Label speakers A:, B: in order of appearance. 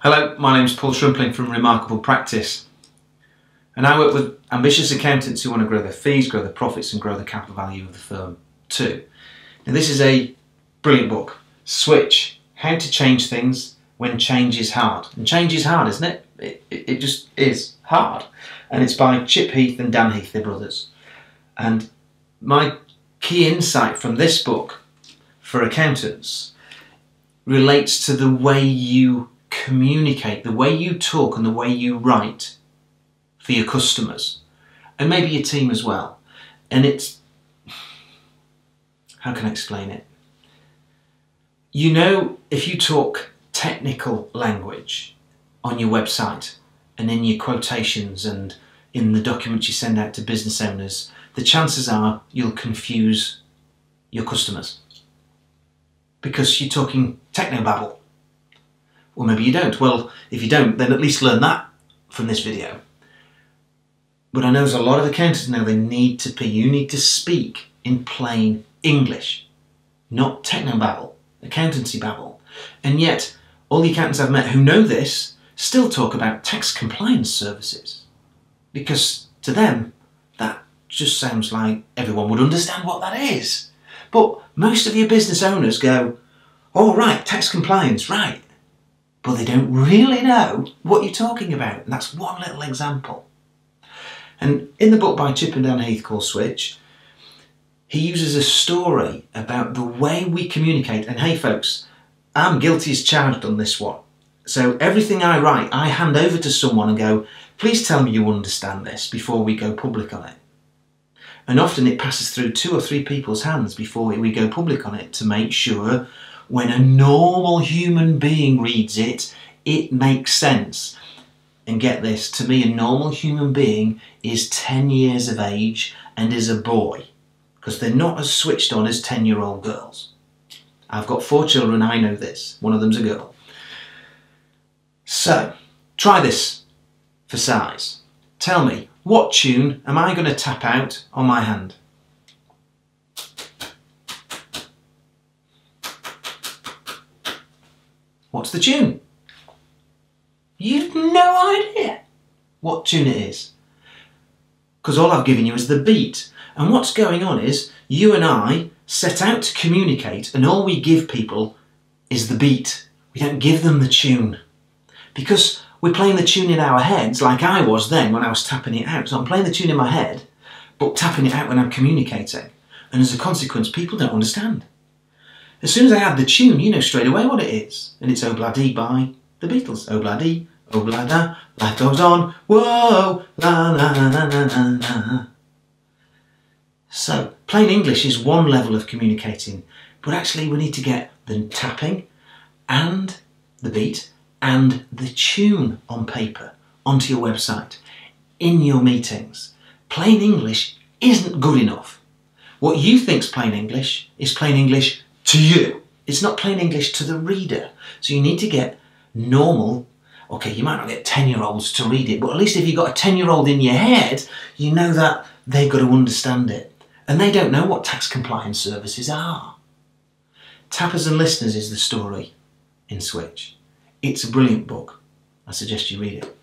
A: Hello, my name is Paul Shrimpling from Remarkable Practice, and I work with ambitious accountants who want to grow their fees, grow their profits and grow the capital value of the firm too. Now this is a brilliant book, Switch, How to Change Things When Change is Hard. And change is hard, isn't it? It just is hard. And it's by Chip Heath and Dan Heath, they're brothers. And my key insight from this book for accountants relates to the way you communicate, the way you talk and the way you write for your customers and maybe your team as well. And it's, how can I explain it? You know, if you talk technical language on your website and in your quotations and in the documents you send out to business owners, the chances are you'll confuse your customers because you're talking technobabble. Or maybe you don't. Well, if you don't, then at least learn that from this video. But I know there's a lot of accountants now, you need to speak in plain English, not technobabble, accountancy babble. And yet, all the accountants I've met who know this still talk about tax compliance services. Because to them, that just sounds like everyone would understand what that is. But most of your business owners go, oh right, tax compliance, right. But they don't really know what you're talking about. And that's one little example. And in the book by Chip and Dan Heath called Switch, he uses a story about the way we communicate. And hey folks, I'm guilty as charged on this one. So everything I write, I hand over to someone and go, please tell me you understand this before we go public on it. And often it passes through 2 or 3 people's hands before we go public on it to make sure when a normal human being reads it, it makes sense. And get this, to me a normal human being is 10 years of age and is a boy. Because they're not as switched on as 10-year-old girls. I've got 4 children, I know this. One of them's a girl. So, try this for size. Tell me, what tune am I going to tap out on my hand? What's the tune? You've no idea what tune it is. Because all I've given you is the beat. And what's going on is, you and I set out to communicate and all we give people is the beat. We don't give them the tune. Because we're playing the tune in our heads like I was then when I was tapping it out. So I'm playing the tune in my head, but tapping it out when I'm communicating. And as a consequence, people don't understand. As soon as I add the tune, you know straight away what it is. And it's Obladi by the Beatles. Obladi, oblada, life goes on, whoa, la la la la la la la. So, plain English is one level of communicating, but actually we need to get the tapping and the beat and the tune on paper onto your website, in your meetings. Plain English isn't good enough. What you think's plain English is plain English to you. It's not plain English to the reader. So you need to get normal, okay, you might not get 10-year-olds to read it, but at least if you've got a 10-year-old in your head, you know that they've got to understand it. And they don't know what tax compliance services are. Tappers and Listeners is the story in Switch. It's a brilliant book. I suggest you read it.